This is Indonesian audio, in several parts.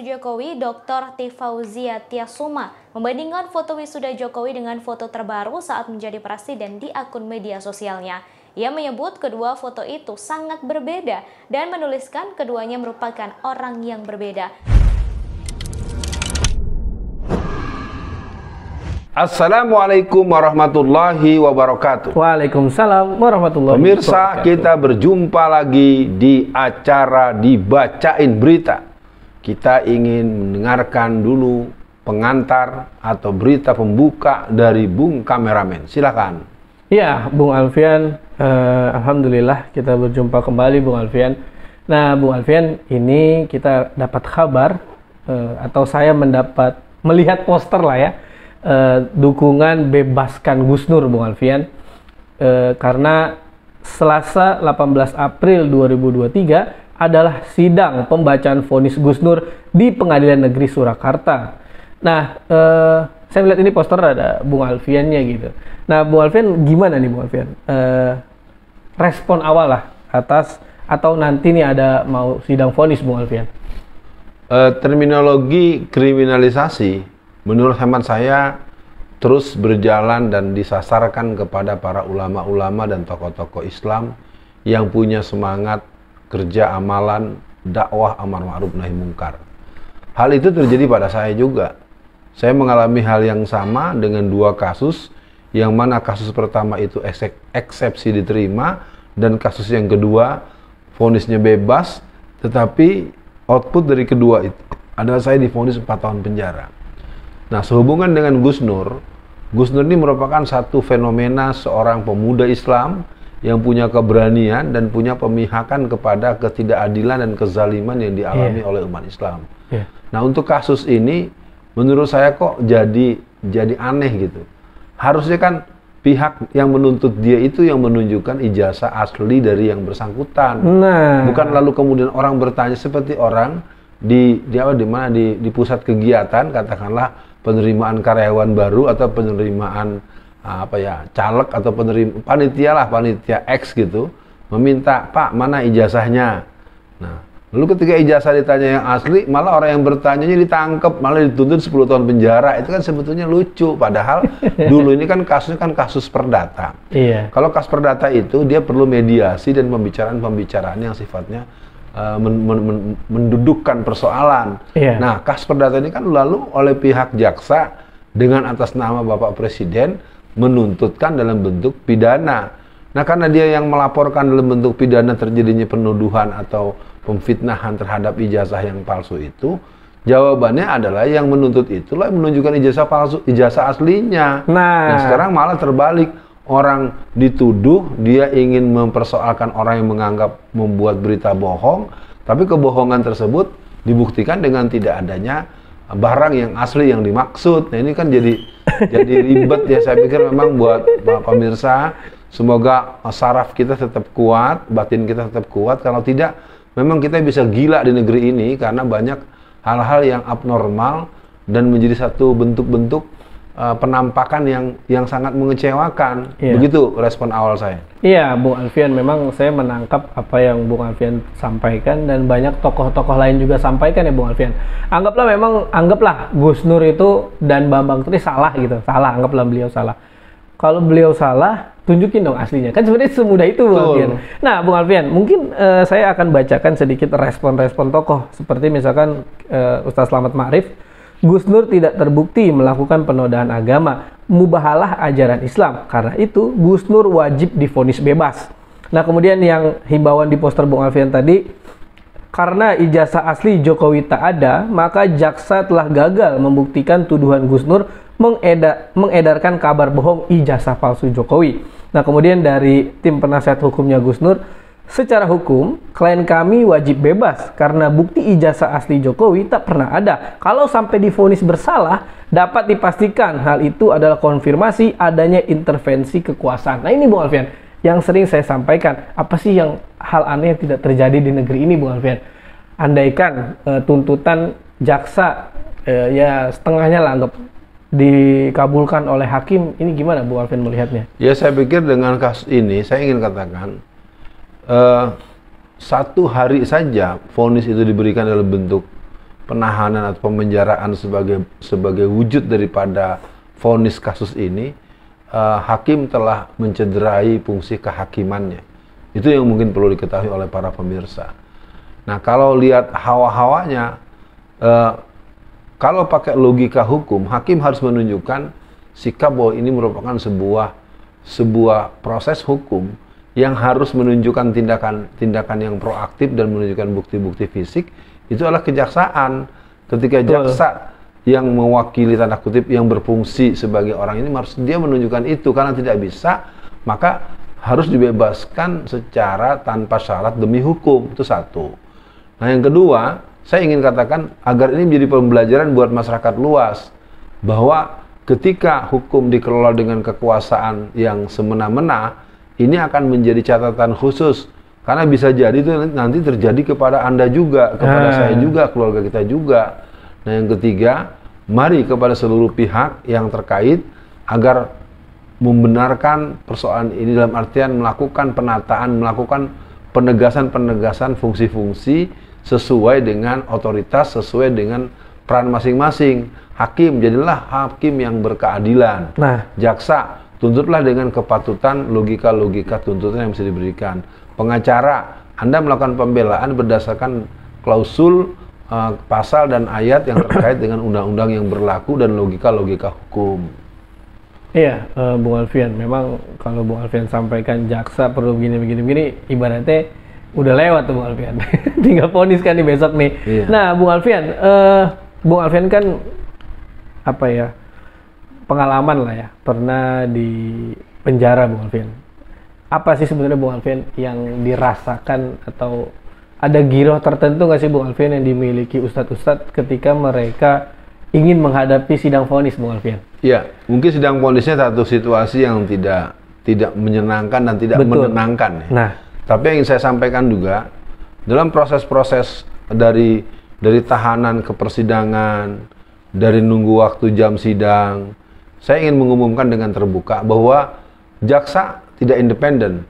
Jokowi, Dr. Tifauzia Tiasuma, membandingkan foto wisuda Jokowi dengan foto terbaru saat menjadi presiden di akun media sosialnya. Ia menyebut kedua foto itu sangat berbeda dan menuliskan keduanya merupakan orang yang berbeda. Assalamualaikum warahmatullahi wabarakatuh. Waalaikumsalam warahmatullahi wabarakatuh. Pemirsa, kita berjumpa lagi di acara Dibacain Berita. Kita ingin mendengarkan dulu pengantar atau berita pembuka dari Bung Kameramen. Silakan. Ya, Bung Alfian, alhamdulillah kita berjumpa kembali, Bung Alfian. Nah, Bung Alfian, ini kita dapat kabar atau saya melihat poster lah ya. Dukungan bebaskan Gus Nur, Bung Alfian, karena Selasa 18 April 2023 adalah sidang pembacaan vonis Gus Nur di Pengadilan Negeri Surakarta. Nah, saya melihat ini poster ada Bung Alfiannya gitu. Nah, Bung Alfian gimana nih Bung Alfian? Respon awal lah atas atau nanti nih ada mau sidang vonis Bung Alfian? Terminologi kriminalisasi menurut hemat saya terus berjalan dan disasarkan kepada para ulama-ulama dan tokoh-tokoh Islam yang punya semangat kerja amalan dakwah amar ma'ruf nahi mungkar. Hal itu terjadi pada saya juga. Saya mengalami hal yang sama dengan dua kasus, yang mana kasus pertama itu eksepsi diterima dan kasus yang kedua vonisnya bebas, tetapi output dari kedua itu adalah saya divonis 4 tahun penjara. Nah, sehubungan dengan Gus Nur ini merupakan satu fenomena seorang pemuda Islam yang punya keberanian dan punya pemihakan kepada ketidakadilan dan kezaliman yang dialami oleh umat Islam. Nah, untuk kasus ini menurut saya kok jadi aneh gitu. Harusnya kan pihak yang menuntut dia itu yang menunjukkan ijazah asli dari yang bersangkutan. Nah, bukan lalu kemudian orang bertanya seperti orang di pusat kegiatan, katakanlah penerimaan karyawan baru atau penerimaan caleg atau panitia X gitu, meminta, Pak, mana ijazahnya? Nah, lalu ketika ijazah ditanya yang asli, malah orang yang bertanyanya ditangkap, malah dituntut 10 tahun penjara. Itu kan sebetulnya lucu, padahal dulu ini kan kasusnya kan kasus perdata. Iya. Kalau kasus perdata itu dia perlu mediasi dan pembicaraan yang sifatnya mendudukkan persoalan. Nah, kasus perdata ini kan lalu oleh pihak jaksa dengan atas nama Bapak Presiden menuntutkan dalam bentuk pidana. Nah, karena dia yang melaporkan dalam bentuk pidana terjadinya penuduhan atau pemfitnahan terhadap ijazah yang palsu itu, jawabannya adalah yang menuntut itulah yang menunjukkan ijazah palsu, ijazah aslinya. Nah, sekarang malah terbalik. Orang dituduh, dia ingin mempersoalkan orang yang menganggap membuat berita bohong, tapi kebohongan tersebut dibuktikan dengan tidak adanya barang yang asli yang dimaksud. Nah, ini kan jadi ribet ya. Saya pikir memang buat pemirsa, semoga saraf kita tetap kuat, batin kita tetap kuat. Kalau tidak, memang kita bisa gila di negeri ini karena banyak hal-hal yang abnormal dan menjadi satu bentuk-bentuk penampakan yang sangat mengecewakan. Begitu respon awal saya. Iya, Bung Alfian, memang saya menangkap apa yang Bung Alfian sampaikan dan banyak tokoh-tokoh lain juga sampaikan ya Bung Alfian. Anggaplah Gus Nur itu dan Bambang Tri salah gitu. Salah, anggaplah beliau salah. Kalau beliau salah, tunjukin dong aslinya. Kan sebenarnya semudah itu Bung Alfian. Nah, Bung Alfian, mungkin saya akan bacakan sedikit respon-respon tokoh. Seperti misalkan Ustaz Slamet Ma'arif, Gus Nur tidak terbukti melakukan penodaan agama, mubahalah ajaran Islam. Karena itu, Gus Nur wajib divonis bebas. Nah, kemudian yang himbauan di poster Bung Alfian tadi, karena ijazah asli Jokowi tak ada, maka jaksa telah gagal membuktikan tuduhan Gus Nur mengedarkan kabar bohong ijazah palsu Jokowi. Nah, kemudian dari tim penasihat hukumnya Gus Nur, secara hukum, klien kami wajib bebas karena bukti ijazah asli Jokowi tak pernah ada. Kalau sampai divonis bersalah, dapat dipastikan hal itu adalah konfirmasi adanya intervensi kekuasaan. Nah, ini Bung Alfian, yang sering saya sampaikan. Apa sih yang hal aneh yang tidak terjadi di negeri ini Bung Alfian? Andaikan tuntutan jaksa ya setengahnya lah anggap dikabulkan oleh hakim, ini gimana Bung Alfian melihatnya? Ya, saya pikir dengan kasus ini, saya ingin katakan, 1 hari saja vonis itu diberikan dalam bentuk penahanan atau pemenjaraan sebagai wujud daripada vonis kasus ini, hakim telah mencederai fungsi kehakimannya. Itu yang mungkin perlu diketahui oleh para pemirsa. Nah, kalau lihat hawa-hawanya, kalau pakai logika hukum, hakim harus menunjukkan sikap bahwa ini merupakan sebuah proses hukum yang harus menunjukkan tindakan yang proaktif dan menunjukkan bukti-bukti fisik. Itu adalah kejaksaan. Ketika jaksa yang mewakili tanda kutip yang berfungsi sebagai orang ini harus dia menunjukkan itu, karena tidak bisa maka harus dibebaskan secara tanpa syarat demi hukum. Itu satu. Nah, yang kedua, saya ingin katakan agar ini menjadi pembelajaran buat masyarakat luas bahwa ketika hukum dikelola dengan kekuasaan yang semena-mena, ini akan menjadi catatan khusus. Karena bisa jadi itu nanti terjadi kepada Anda juga, kepada saya juga, keluarga kita juga. Nah, yang ketiga, mari kepada seluruh pihak yang terkait agar membenarkan persoalan ini dalam artian melakukan penataan, melakukan penegasan fungsi-fungsi sesuai dengan otoritas, sesuai dengan peran masing-masing. Hakim, jadilah hakim yang berkeadilan. Nah, jaksa, tuntutlah dengan kepatutan, logika-logika tuntutan yang bisa diberikan. Pengacara, Anda melakukan pembelaan berdasarkan klausul, pasal dan ayat yang terkait dengan undang-undang yang berlaku dan logika-logika hukum. Iya, Bung Alfian, memang kalau Bung Alfian sampaikan jaksa perlu begini, ibaratnya udah lewat tuh Bung Alfian. Tinggal vonis kan nih besok nih. Iya. Nah, Bung Alfian kan apa ya, pengalaman lah ya, pernah di penjara Bung Alfian. Apa sih sebenarnya Bung Alfian yang dirasakan atau ada giroh tertentu nggak sih Bung Alfian yang dimiliki ustadz-ustadz ketika mereka ingin menghadapi sidang vonis Bung Alfian? Ya, mungkin sidang vonisnya satu situasi yang tidak menyenangkan dan tidak menenangkan. Ya. Nah, tapi yang ingin saya sampaikan juga dalam proses-proses dari tahanan ke persidangan, dari nunggu waktu jam sidang, saya ingin mengumumkan dengan terbuka bahwa jaksa tidak independen.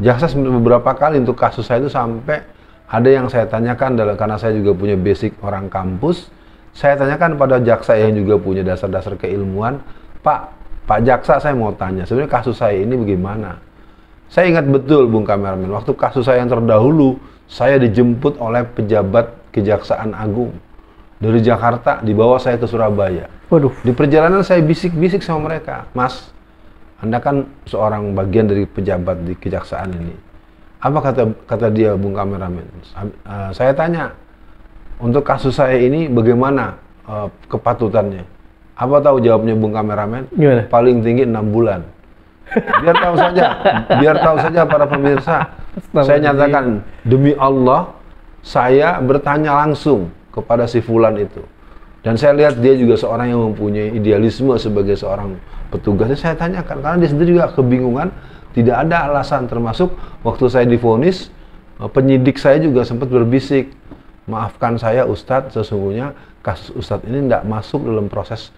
Jaksa beberapa kali untuk kasus saya itu sampai ada yang saya tanyakan karena saya juga punya basic orang kampus. Saya tanyakan pada jaksa yang juga punya dasar-dasar keilmuan, Pak jaksa, saya mau tanya, sebenarnya kasus saya ini bagaimana? Saya ingat betul, Bung Kameramen, waktu kasus saya yang terdahulu, saya dijemput oleh pejabat Kejaksaan Agung dari Jakarta, dibawa saya ke Surabaya. Waduh. Di perjalanan saya bisik-bisik sama mereka, Mas, Anda kan seorang bagian dari pejabat di Kejaksaan ini. Apa kata dia, Bung Kameramen? Saya tanya, untuk kasus saya ini bagaimana kepatutannya? Apa tahu jawabnya Bung Kameramen? Gimana? Paling tinggi 6 bulan. Biar tahu saja para pemirsa. Saya nyatakan, demi Allah, saya bertanya langsung kepada si Fulan itu. Dan saya lihat dia juga seorang yang mempunyai idealisme sebagai seorang petugas. Saya tanyakan, karena dia sendiri juga kebingungan, tidak ada alasan, termasuk waktu saya divonis, penyidik saya juga sempat berbisik, maafkan saya Ustadz, sesungguhnya kasus Ustadz ini tidak masuk dalam proses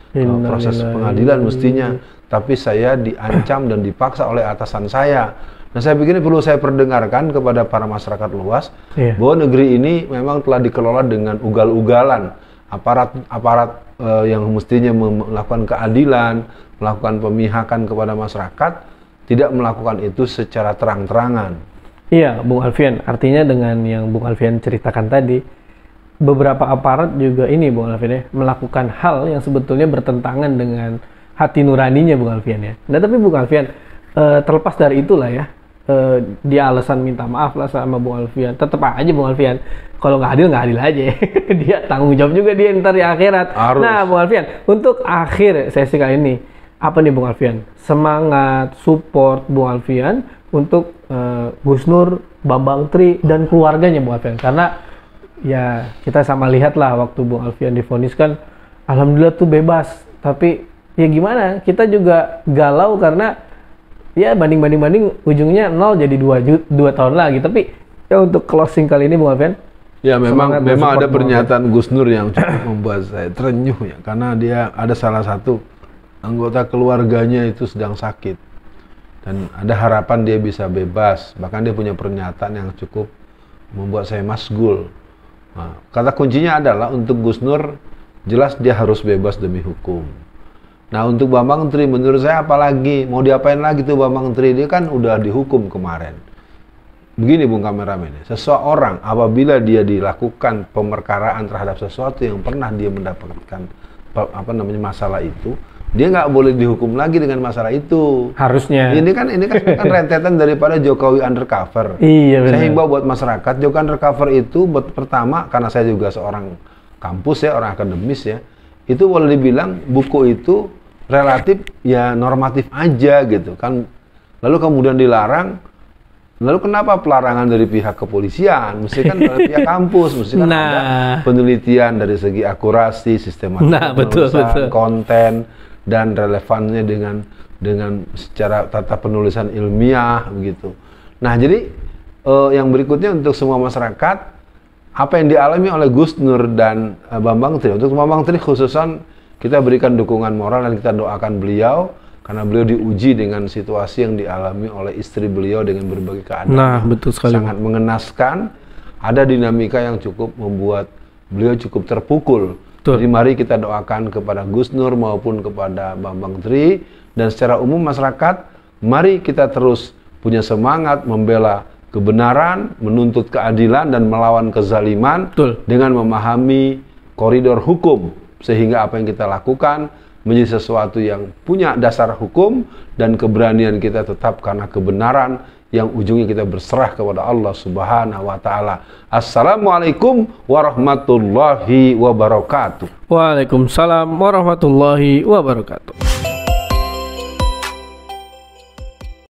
pengadilan mestinya, tapi saya diancam dan dipaksa oleh atasan saya. Nah, saya pikir ini perlu saya perdengarkan kepada para masyarakat luas, bahwa negeri ini memang telah dikelola dengan ugal-ugalan. Aparat yang mestinya melakukan keadilan, melakukan pemihakan kepada masyarakat, tidak melakukan itu secara terang-terangan. Iya, Bung Alfian, artinya dengan yang Bung Alfian ceritakan tadi, beberapa aparat juga ini Bung Alfian ya, melakukan hal yang sebetulnya bertentangan dengan hati nuraninya Bung Alfian ya. Nah, tapi Bung Alfian, terlepas dari itulah ya, dia alasan minta maaf lah sama Bung Alfian, tetap aja Bung Alfian, kalau nggak adil aja. Dia tanggung jawab juga dia ntar di akhirat. Harus. Nah, Bung Alfian, untuk akhir sesi kali ini, apa nih Bung Alfian? Semangat, support Bung Alfian untuk Gus Nur, Bambang Tri, dan keluarganya Bung Alfian. Karena ya kita sama lihat lah waktu Bung Alfian divonis kan, alhamdulillah tuh bebas. Tapi ya gimana, kita juga galau karena ya banding ujungnya 0 jadi 2 tahun lagi. Tapi ya untuk closing kali ini Bung Alfian, ya memang ada pernyataan Gus Nur yang cukup membuat saya terenyuh ya, karena dia ada salah satu anggota keluarganya itu sedang sakit dan ada harapan dia bisa bebas. Bahkan dia punya pernyataan yang cukup membuat saya masgul. Nah, kata kuncinya adalah untuk Gus Nur jelas dia harus bebas demi hukum. Nah untuk Bambang Tri menurut saya apalagi mau diapain lagi tuh Bambang Tri, dia kan udah dihukum kemarin. Begini Bung Kameramen, seseorang apabila dia dilakukan pemerkaraan terhadap sesuatu yang pernah dia mendapatkan masalah itu, dia nggak boleh dihukum lagi dengan masalah itu. Harusnya. Ini kan rentetan daripada Jokowi undercover. Iya benar. Saya himbau buat masyarakat, Jokowi undercover itu pertama karena saya juga seorang kampus ya, orang akademis ya, itu boleh dibilang buku itu relatif ya normatif aja gitu kan. Lalu kemudian dilarang. Lalu kenapa pelarangan dari pihak kepolisian? Mesti kan dari pihak kampus, mesti kan ada penelitian dari segi akurasi, sistematika penulisan, konten, dan relevannya dengan secara tata penulisan ilmiah begitu. Nah jadi yang berikutnya untuk semua masyarakat, apa yang dialami oleh Gus Nur dan Bambang Tri, untuk Bambang Tri khususan kita berikan dukungan moral dan kita doakan beliau. Karena beliau diuji dengan situasi yang dialami oleh istri beliau dengan berbagai keadaan. Nah, betul sekali. Sangat mengenaskan. Ada dinamika yang cukup membuat beliau cukup terpukul. Betul. Jadi mari kita doakan kepada Gus Nur maupun kepada Bambang Tri. Dan secara umum masyarakat, mari kita terus punya semangat membela kebenaran, menuntut keadilan dan melawan kezaliman. Betul. Dengan memahami koridor hukum. Sehingga apa yang kita lakukan menjadi sesuatu yang punya dasar hukum dan keberanian kita tetap karena kebenaran yang ujungnya kita berserah kepada Allah Subhanahu wa taala. Assalamualaikum warahmatullahi wabarakatuh. Waalaikumsalam warahmatullahi wabarakatuh.